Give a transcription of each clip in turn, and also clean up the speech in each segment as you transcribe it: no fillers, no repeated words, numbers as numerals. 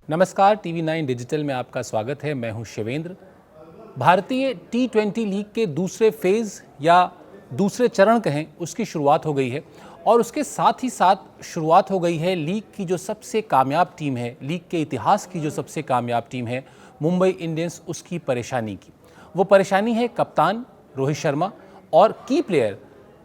नमस्कार, TV 9 digital में आपका स्वागत है। मैं हूं शिवेंद्र। भारतीय T20 लीग के दूसरे फेज़ या दूसरे चरण कहें, उसकी शुरुआत हो गई है और उसके साथ ही साथ शुरुआत हो गई है लीग की जो सबसे कामयाब टीम है, लीग के इतिहास की जो सबसे कामयाब टीम है मुंबई इंडियंस, उसकी परेशानी की। वो परेशानी है कप्तान रोहित शर्मा और की player,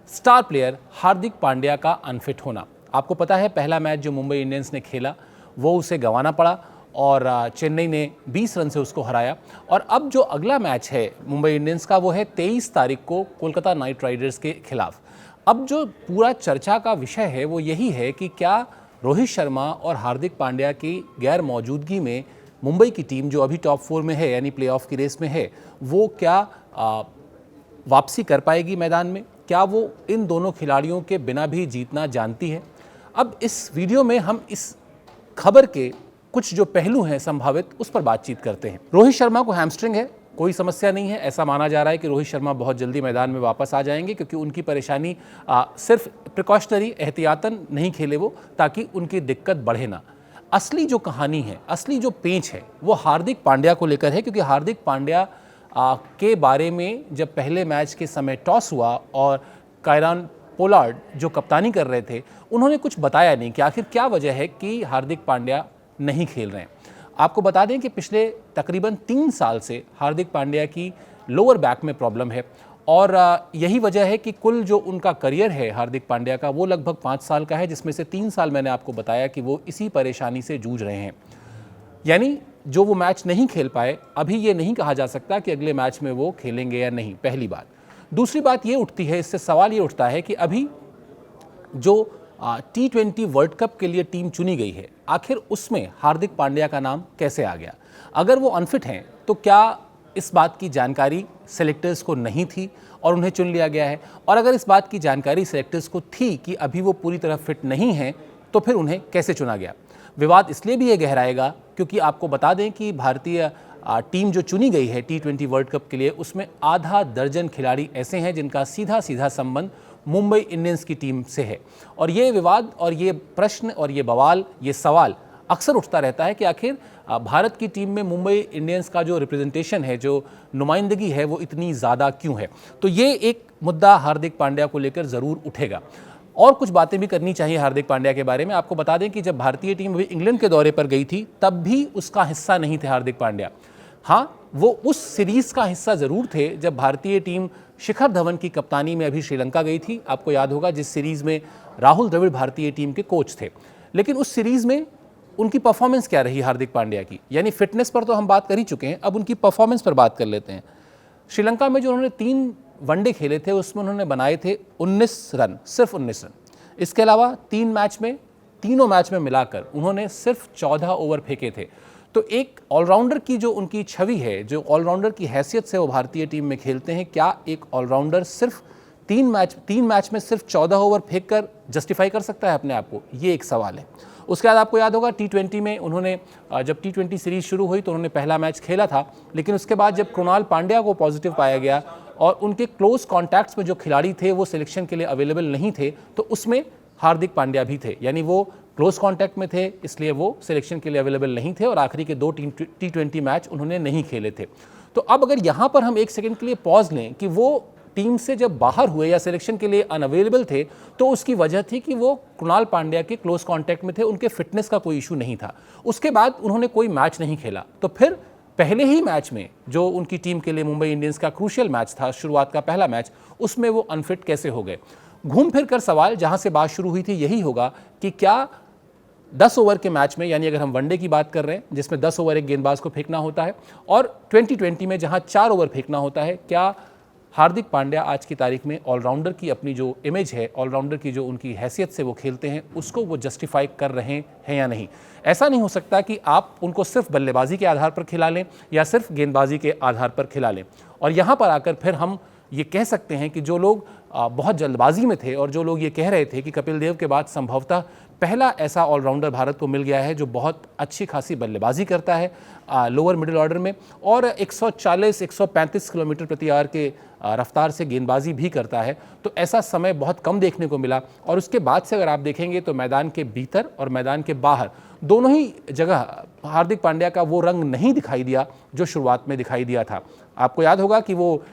star player Hardik Pandya का अनफिट होना। आपको पता है पहला मैच जो मुंबई इंडियंस ने खेला वो उसे गंवाना पड़ा और चेन्नई ने 20 रन से उसको हराया। और अब जो अगला मैच है मुंबई इंडियंस का वो है 23 तारीख को कोलकाता नाइट राइडर्स के खिलाफ। अब जो पूरा चर्चा का विषय है वो यही है कि क्या रोहित शर्मा और हार्दिक पांड्या की गैर मौजूदगी में मुंबई की टीम जो अभी टॉप 4 में है यानी प्लेऑफ की रेस में है, वो क्या वापसी कर पाएगी मैदान में? क्या वो इन दोनों खिलाड़ियों के बिना भी जीतना जानती है? अब इस वीडियो में हम इस खबर के कुछ जो पहलू हैं संभावित, उस पर बातचीत करते हैं। रोहित शर्मा को हैमस्ट्रिंग है, कोई समस्या नहीं है। ऐसा माना जा रहा है कि रोहित शर्मा बहुत जल्दी मैदान में वापस आ जाएंगे क्योंकि उनकी परेशानी सिर्फ प्रिकॉशनरी, एहतियातन नहीं खेले वो, ताकि उनकी दिक्कत बढ़े ना। असली जो कहानी है, असली जो पेंच है, वो हार्दिक पांड्या को लेकर है क्योंकि हार्दिक पांड्या के बारे में जब पहले मैच के समय टॉस हुआ और कायरन पोलार्ड जो कप्तानी कर रहे थे, उन्होंने कुछ बताया नहीं कि आखिर क्या वजह है कि हार्दिक पांड्या नहीं खेल रहे हैं। आपको बता दें कि पिछले तकरीबन 3 साल से हार्दिक पांड्या की लोअर बैक में प्रॉब्लम है और यही वजह है कि कुल जो उनका करियर है हार्दिक पांड्या का वो लगभग 5 साल का है, जिसमें से 3 साल मैंने आपको बताया कि वो इसी परेशानी से जूझ रहे हैं। यानी जो वो मैच नहीं खेल पाए, अभी ये नहीं कहा जा सकता कि अगले मैच में वो खेलेंगे या नहीं, पहली बात। दूसरी बात ये उठती है, इससे सवाल ये उठता है कि अभी जो T20 वर्ल्ड कप के लिए टीम चुनी गई है, आखिर उसमें हार्दिक पांड्या का नाम कैसे आ गया? अगर वो अनफिट हैं तो क्या इस बात की जानकारी सेलेक्टर्स को नहीं थी और उन्हें चुन लिया गया है? और अगर इस बात की जानकारी सेलेक्टर्स को थी कि अभी वो पूरी तरह फिट नहीं हैं, तो फिर उन्हें कैसे चुना गया? विवाद इसलिए भी ये गहराएगा क्योंकि आपको बता दें कि भारतीय टीम जो चुनी गई है T20 वर्ल्ड कप के लिए, उसमें आधा दर्जन खिलाड़ी ऐसे हैं जिनका सीधा सीधा संबंध मुंबई इंडियंस की टीम से है। और ये विवाद और ये प्रश्न और ये बवाल, ये सवाल अक्सर उठता रहता है कि आखिर भारत की टीम में मुंबई इंडियंस का जो रिप्रेजेंटेशन है, जो नुमाइंदगी है, वो इतनी ज़्यादा क्यों है? तो ये एक मुद्दा हार्दिक पांड्या को लेकर ज़रूर उठेगा। और कुछ बातें भी करनी चाहिए हार्दिक पांड्या के बारे में। आपको बता दें कि जब भारतीय टीम अभी इंग्लैंड के दौरे पर गई थी, तब भी उसका हिस्सा नहीं थे हार्दिक पांड्या। हाँ, वो उस सीरीज़ का हिस्सा ज़रूर थे जब भारतीय टीम शिखर धवन की कप्तानी में अभी श्रीलंका गई थी। आपको याद होगा जिस सीरीज़ में राहुल द्रविड़ भारतीय टीम के कोच थे। लेकिन उस सीरीज़ में उनकी परफॉर्मेंस क्या रही हार्दिक पांड्या की? यानी फिटनेस पर तो हम बात कर ही चुके हैं, अब उनकी परफॉर्मेंस पर बात कर लेते हैं। श्रीलंका में जो उन्होंने 3 वनडे खेले थे उसमें उन्होंने बनाए थे 19 रन, सिर्फ 19 रन। इसके अलावा 3 मैच में, तीनों मैच में मिलाकर उन्होंने सिर्फ 14 ओवर फेंके थे। तो एक ऑलराउंडर की जो उनकी छवि है, जो ऑलराउंडर की हैसियत से वो भारतीय टीम में खेलते हैं, क्या एक ऑलराउंडर सिर्फ 3 मैच में सिर्फ 14 ओवर फेंक कर जस्टिफाई कर सकता है अपने आप को? ये एक सवाल है। उसके बाद आपको याद होगा T20 में उन्होंने, जब T20 सीरीज शुरू हुई तो उन्होंने पहला मैच खेला था, लेकिन उसके बाद जब कृणाल पांड्या को पॉजिटिव पाया गया और उनके क्लोज कॉन्टैक्ट्स में जो खिलाड़ी थे वो सिलेक्शन के लिए अवेलेबल नहीं थे, तो उसमें हार्दिक पांड्या भी थे। यानी वो क्लोज कॉन्टैक्ट में थे, इसलिए वो सिलेक्शन के लिए अवेलेबल नहीं थे और आखिरी के 2 T20 मैच उन्होंने नहीं खेले थे। तो अब अगर यहाँ पर हम 1 सेकंड के लिए पॉज लें कि वो टीम से जब बाहर हुए या सिलेक्शन के लिए अनअवेलेबल थे, तो उसकी वजह थी कि वो कृणाल पांड्या के क्लोज कॉन्टैक्ट में थे, उनके फिटनेस का कोई इशू नहीं था। उसके बाद उन्होंने कोई मैच नहीं खेला, तो फिर पहले ही मैच में जो उनकी टीम के लिए मुंबई इंडियंस का क्रूशियल मैच था, शुरुआत का पहला मैच, उसमें वो अनफिट कैसे हो गए? घूम फिर कर सवाल जहां से बात शुरू हुई थी यही होगा कि क्या 10 ओवर के मैच में, यानी अगर हम वनडे की बात कर रहे हैं जिसमें 10 ओवर एक गेंदबाज को फेंकना होता है, और 2020 में जहां 4 ओवर फेंकना होता है, क्या हार्दिक पांड्या आज की तारीख में ऑलराउंडर की अपनी जो इमेज है, ऑलराउंडर की जो उनकी हैसियत से वो खेलते हैं, उसको वो जस्टिफाई कर रहे हैं या नहीं? ऐसा नहीं हो सकता कि आप उनको सिर्फ बल्लेबाजी के आधार पर खिला लें या सिर्फ गेंदबाजी के आधार पर खिला लें और यहाँ पर आकर फिर हम ये कह सकते हैं कि जो लोग बहुत जल्दबाजी में थे और जो लोग ये कह रहे थे कि कपिल देव के बाद संभवतः पहला ऐसा ऑलराउंडर भारत को मिल गया है जो बहुत अच्छी खासी बल्लेबाजी करता है लोअर मिडिल ऑर्डर में और 140-135 किलोमीटर प्रति आवर के रफ्तार से गेंदबाजी भी करता है, तो ऐसा समय बहुत कम देखने को मिला। और उसके बाद से अगर आप देखेंगे तो मैदान के भीतर और मैदान के बाहर दोनों ही जगह हार्दिक पांड्या का वो रंग नहीं दिखाई दिया जो शुरुआत में दिखाई दिया था। आपको याद होगा कि वो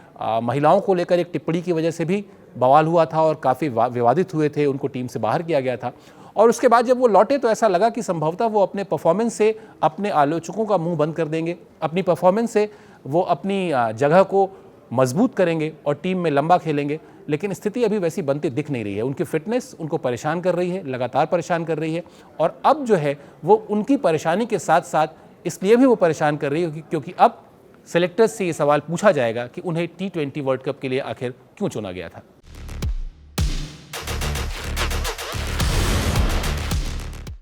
महिलाओं को लेकर एक टिप्पणी की वजह से भी बवाल हुआ था और काफ़ी विवादित हुए थे, उनको टीम से बाहर किया गया था। और उसके बाद जब वो लौटे तो ऐसा लगा कि संभवतः वो अपने परफॉर्मेंस से अपने आलोचकों का मुंह बंद कर देंगे, अपनी परफॉर्मेंस से वो अपनी जगह को मजबूत करेंगे और टीम में लंबा खेलेंगे, लेकिन स्थिति अभी वैसी बनती दिख नहीं रही है। उनकी फिटनेस उनको परेशान कर रही है, लगातार परेशान कर रही है और अब जो है वो उनकी परेशानी के साथ साथ इसलिए भी वो परेशान कर रही है क्योंकि अब सेलेक्टर्स से ये सवाल पूछा जाएगा कि उन्हें T20 वर्ल्ड कप के लिए आखिर क्यों चुना गया था।